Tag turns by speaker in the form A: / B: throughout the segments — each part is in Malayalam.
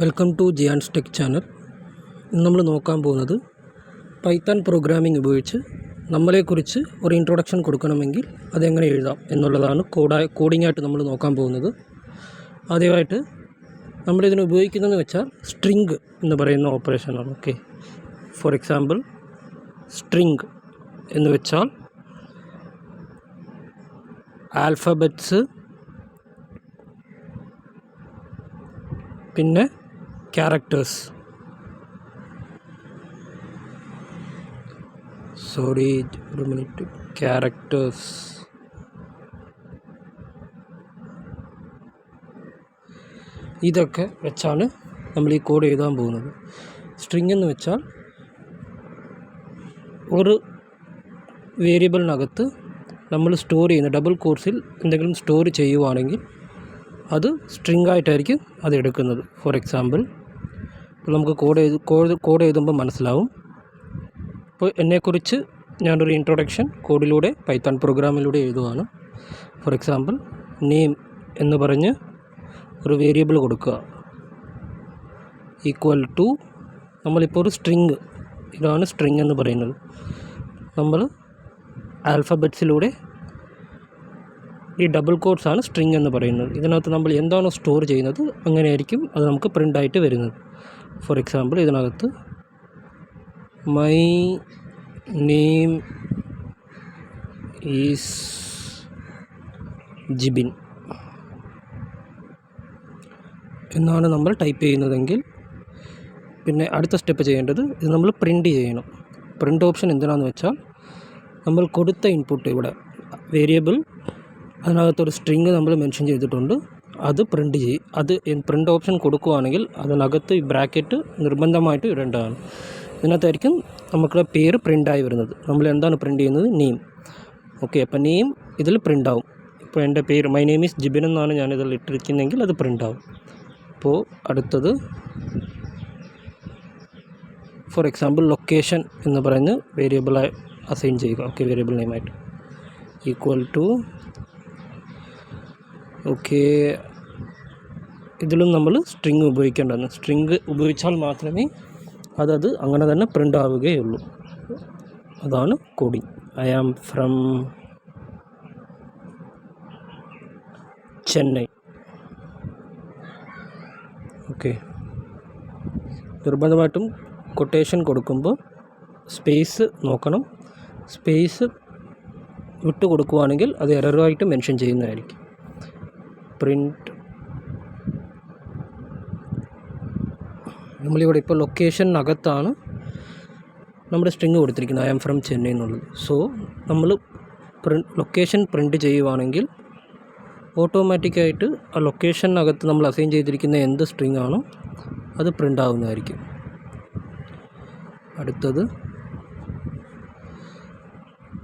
A: Welcome to Jian's tech channel. ഇന്ന് നമ്മൾ നോക്കാൻ പോകുന്നത് പൈത്തൺ പ്രോഗ്രാമിംഗ് ഉപയോഗിച്ച് നമ്മളെക്കുറിച്ച് ഒരു ഇൻട്രൊഡക്ഷൻ കൊടുക്കണമെങ്കിൽ അതെങ്ങനെ എഴുതാം എന്നുള്ളതാണ് കോഡിങ്ങായിട്ട് നമ്മൾ നോക്കാൻ പോകുന്നത്. ആദ്യമായിട്ട് നമ്മളിതിന് ഉപയോഗിക്കുന്നതെന്ന് വെച്ചാൽ സ്ട്രിംഗ് എന്ന് പറയുന്ന ഓപ്പറേഷനാണ്. ഓക്കെ, ഫോർ എക്സാമ്പിൾ സ്ട്രിംഗ് എന്ന് വെച്ചാൽ ആൽഫബറ്റ്സ്, പിന്നെ ക്യാരക്ടേഴ്സ്, ക്യാരക്ടേഴ്സ്, ഇതൊക്കെ വെച്ചാണ് നമ്മൾ ഈ കോഡ് എഴുതാൻ പോകുന്നത്. സ്ട്രിംഗ് എന്ന് വെച്ചാൽ ഒരു വേരിയബിളിനകത്ത് നമ്മൾ സ്റ്റോർ ചെയ്യുന്ന ഡബിൾ കോട്ട്സിൽ എന്തെങ്കിലും സ്റ്റോർ ചെയ്യുവാണെങ്കിൽ അത് സ്ട്രിംഗ് ആയിട്ടായിരിക്കും അത് എടുക്കുന്നത്. ഫോർ എക്സാമ്പിൾ ഇപ്പോൾ നമുക്ക് കോഡ് എഴുതുമ്പോൾ മനസ്സിലാവും. ഇപ്പോൾ എന്നെക്കുറിച്ച് ഞാനൊരു ഇൻട്രൊഡക്ഷൻ കോഡിലൂടെ പൈത്തൺ പ്രോഗ്രാമിലൂടെ എഴുതുവാണ്. ഫോർ എക്സാമ്പിൾ നെയിം എന്ന് പറഞ്ഞ് ഒരു വേരിയബിൾ കൊടുക്കുക, ഈക്വൽ ടു നമ്മളിപ്പോൾ ഒരു സ്ട്രിംഗ്, ഇതാണ് സ്ട്രിംഗ് എന്ന് പറയുന്നത്. നമ്മൾ ആൽഫബറ്റ്സിലൂടെ ഈ ഡബിൾ കോട്ട്സ് ആണ് സ്ട്രിംഗ് എന്ന് പറയുന്നത്. ഇതിനകത്ത് നമ്മൾ എന്താണോ സ്റ്റോർ ചെയ്യുന്നത് അങ്ങനെയായിരിക്കും അത് നമുക്ക് പ്രിൻ്റായിട്ട് വരുന്നത്. ഫോർ എക്സാമ്പിൾ ഇതിനകത്ത് മൈ നെയിം ഈസ് ജിബിൻ എന്നാണ് നമ്മൾ ടൈപ്പ് ചെയ്യുന്നതെങ്കിൽ പിന്നെ അടുത്ത സ്റ്റെപ്പ് ചെയ്യേണ്ടത് ഇത് നമ്മൾ പ്രിൻ്റ് ചെയ്യണം. പ്രിൻ്റ് ഓപ്ഷൻ എന്തിനാണെന്ന് വെച്ചാൽ നമ്മൾ കൊടുത്ത ഇൻപുട്ട്, ഇവിടെ വേരിയബിൾ അതിനകത്തൊരു സ്ട്രിംഗ് നമ്മൾ മെൻഷൻ ചെയ്തിട്ടുണ്ട്, അത് പ്രിൻ്റ് ചെയ്യും. അത് പ്രിൻ്റ് ഓപ്ഷൻ കൊടുക്കുകയാണെങ്കിൽ അതിനകത്ത് ഈ ബ്രാക്കറ്റ് നിർബന്ധമായിട്ട് ഇടേണ്ടതാണ്. ഇതിനകത്തായിരിക്കും നമുക്ക് പേര് പ്രിൻ്റായി വരുന്നത്. നമ്മൾ എന്താണ് പ്രിൻ്റ് ചെയ്യുന്നത്? നെയിം. ഓക്കെ, അപ്പോൾ നെയിം ഇതിൽ പ്രിൻ്റ് ആവും. ഇപ്പോൾ എൻ്റെ പേര് മൈ നെയിം ഈസ് ജിബിൻ എന്നാണ് ഞാനിതിൽ ഇട്ടിരിക്കുന്നതെങ്കിൽ അത് പ്രിൻ്റ് ആവും. അപ്പോൾ അടുത്തത് ഫോർ എക്സാമ്പിൾ ലൊക്കേഷൻ എന്ന് പറഞ്ഞ് വേരിയബിളായി അസൈൻ ചെയ്യുക. ഓക്കെ, വേരിയബിൾ നെയിമായിട്ട് ഈക്വൽ ടു, ഓക്കെ, ഇതിലും നമ്മൾ സ്ട്രിംഗ് ഉപയോഗിക്കേണ്ടതാണ്. സ്ട്രിംഗ് ഉപയോഗിച്ചാൽ മാത്രമേ അതത് അങ്ങനെ തന്നെ പ്രിൻ്റ് ആവുകയുള്ളൂ. അതാണ് coding. I am from Chennai. Okay, നിർബന്ധമായിട്ടും കൊട്ടേഷൻ കൊടുക്കുമ്പോൾ സ്പേസ് നോക്കണം. സ്പേസ് വിട്ട് കൊടുക്കുകയാണെങ്കിൽ അത് എററായിട്ട് മെൻഷൻ ചെയ്യുന്നതായിരിക്കും. പ്രിൻ്റ്, നമ്മളിവിടെ ഇപ്പോൾ ലൊക്കേഷനകത്താണ് നമ്മുടെ സ്ട്രിംഗ് കൊടുത്തിരിക്കുന്നത്, ഐ ആം ഫ്രം ചെന്നൈ എന്നുള്ളത്. സോ നമ്മൾ ലൊക്കേഷൻ പ്രിൻ്റ് ചെയ്യുവാണെങ്കിൽ ഓട്ടോമാറ്റിക്കായിട്ട് ആ ലൊക്കേഷനകത്ത് നമ്മൾ അസൈൻ ചെയ്തിരിക്കുന്ന എന്ത് സ്ട്രിംഗ് ആണോ അത് പ്രിൻ്റ് ആവുന്നതായിരിക്കും. അടുത്തത്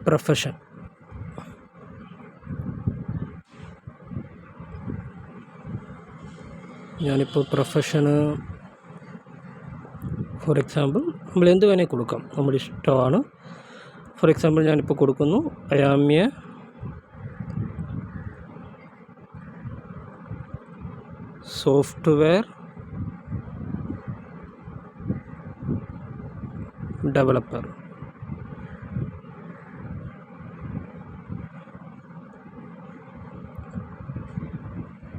A: പ്രൊഫഷൻ. ഞാനിപ്പോൾ പ്രൊഫഷന് ഫോർ എക്സാമ്പിൾ നമ്മൾ എന്ത് വേണേൽ കൊടുക്കാം, നമ്മുടെ ഇഷ്ടമാണ്. ഫോർ എക്സാമ്പിൾ ഞാനിപ്പോൾ കൊടുക്കുന്നു I am a software developer.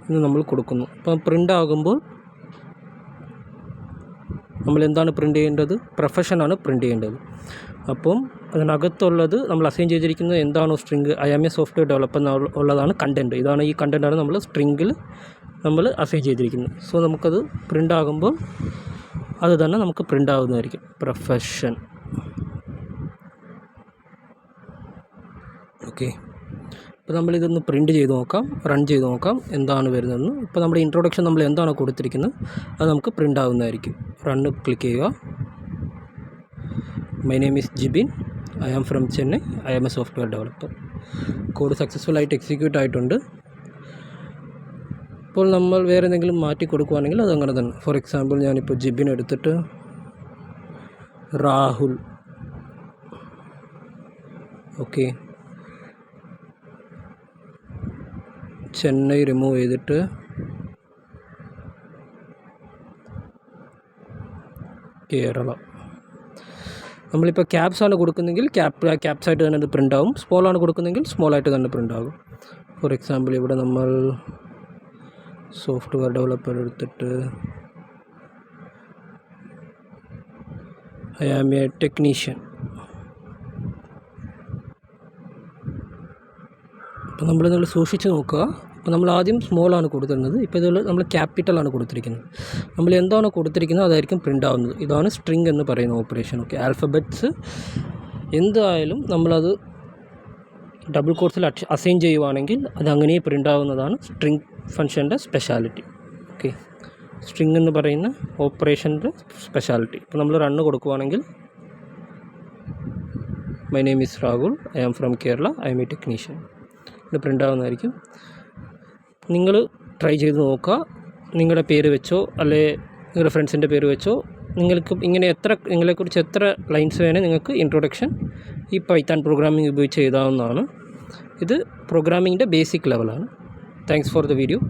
A: ഇത് നമ്മൾ കൊടുക്കുന്നു. അപ്പം പ്രിൻ്റ് ആകുമ്പോൾ നമ്മൾ എന്താണ് പ്രിൻ്റ് ചെയ്യേണ്ടത്? പ്രൊഫഷനാണ് പ്രിൻ്റ് ചെയ്യേണ്ടത്. അപ്പം അതിനകത്തുള്ളത് നമ്മൾ അസൈൻ ചെയ്തിരിക്കുന്നത് എന്താണോ string, I am a software developer ഉള്ളതാണ് കണ്ടൻറ്റ്. ഇതാണ്, ഈ കണ്ടൻറ്റാണ് നമ്മൾ സ്ട്രിംഗിൽ നമ്മൾ അസൈൻ ചെയ്തിരിക്കുന്നത്. സോ നമുക്കത് പ്രിൻ്റ് ആകുമ്പോൾ അത് തന്നെ നമുക്ക് പ്രിൻ്റ് ആകുന്നതായിരിക്കും. പ്രൊഫഷൻ. ഓക്കെ, ഇപ്പോൾ നമ്മളിതൊന്ന് പ്രിൻ്റ് ചെയ്ത് നോക്കാം, റൺ ചെയ്ത് നോക്കാം എന്താണ് വരുന്നതെന്ന്. ഇപ്പോൾ നമ്മുടെ ഇൻട്രൊഡക്ഷൻ നമ്മൾ എന്താണോ കൊടുത്തിരിക്കുന്നത് അത് നമുക്ക് പ്രിൻ്റ് ആവുന്നതായിരിക്കും. റണ്ണ് ക്ലിക്ക് ചെയ്യുക. My name is Jibin, I am from Chennai, I am a software developer. Code successful ആയിട്ട് എക്സിക്യൂട്ട് ആയിട്ടുണ്ട്. ഇപ്പോൾ നമ്മൾ വേറെ എന്തെങ്കിലും മാറ്റി കൊടുക്കുകയാണെങ്കിൽ അത് അങ്ങനെ തന്നെ. ഫോർ എക്സാമ്പിൾ ഞാനിപ്പോൾ ജിബിൻ എടുത്തിട്ട് രാഹുൽ. ഓക്കെ, ചെന്നൈ റിമൂവ് ചെയ്തിട്ട് കേരള. നമ്മളിപ്പോൾ ക്യാപ്സാണ് കൊടുക്കുന്നെങ്കിൽ ക്യാപ്സായിട്ട് തന്നെ അത് പ്രിൻ്റ് ആവും. സ്മോളാണ് കൊടുക്കുന്നെങ്കിൽ സ്മോളായിട്ട് തന്നെ പ്രിൻ്റ് ആകും. ഫോർ എക്സാമ്പിൾ ഇവിടെ നമ്മൾ സോഫ്റ്റ്വെയർ ഡെവലപ്പർ എടുത്തിട്ട് ഐ ആം എ ടെക്നീഷ്യൻ. അപ്പോൾ നമ്മൾ സൂക്ഷിച്ച് നോക്കുക. അപ്പോൾ നമ്മൾ ആദ്യം സ്മോളാണ് കൊടുത്തിരുന്നത്, ഇപ്പോൾ ഇതിൽ നമ്മൾ ക്യാപിറ്റലാണ് കൊടുത്തിരിക്കുന്നത്. നമ്മൾ എന്താണോ കൊടുത്തിരിക്കുന്നത് അതായിരിക്കും പ്രിൻ്റ് ആവുന്നത്. ഇതാണ് സ്ട്രിങ് എന്ന് പറയുന്ന ഓപ്പറേഷൻ. ഓക്കെ, ആൽഫബറ്റ്സ് എന്തായാലും നമ്മളത് ഡബിൾ കോട്ട്സിൽ അസൈൻ ചെയ്യുവാണെങ്കിൽ അത് അങ്ങനെ പ്രിൻ്റ് ആവുന്നതാണ് സ്ട്രിങ് ഫംഗ്ഷൻ്റെ സ്പെഷ്യാലിറ്റി. ഓക്കെ, സ്ട്രിങ് എന്ന് പറയുന്ന ഓപ്പറേഷൻ്റെ സ്പെഷ്യാലിറ്റി. ഇപ്പോൾ നമ്മൾ റണ്ണ് കൊടുക്കുവാണെങ്കിൽ my name is Rahul, I am from Kerala, I am a technician, ഇത് പ്രിൻ്റ് ആവുന്നതായിരിക്കും. നിങ്ങൾ ട്രൈ ചെയ്ത് നോക്കുക. നിങ്ങളുടെ പേര് വെച്ചോ അല്ലെ നിങ്ങളുടെ ഫ്രണ്ട്സിൻ്റെ പേര് വെച്ചോ നിങ്ങൾക്ക് ഇങ്ങനെ നിങ്ങളെക്കുറിച്ച് എത്ര ലൈൻസ് വേണേൽ നിങ്ങൾക്ക് ഇൻട്രൊഡക്ഷൻ ഈ പൈത്തൺ പ്രോഗ്രാമിംഗ് ഉപയോഗിച്ച് എഴുതാവുന്നതാണ്. ഇത് പ്രോഗ്രാമിങ്ങിൻ്റെ ബേസിക് ലെവലാണ്. Thanks for the video.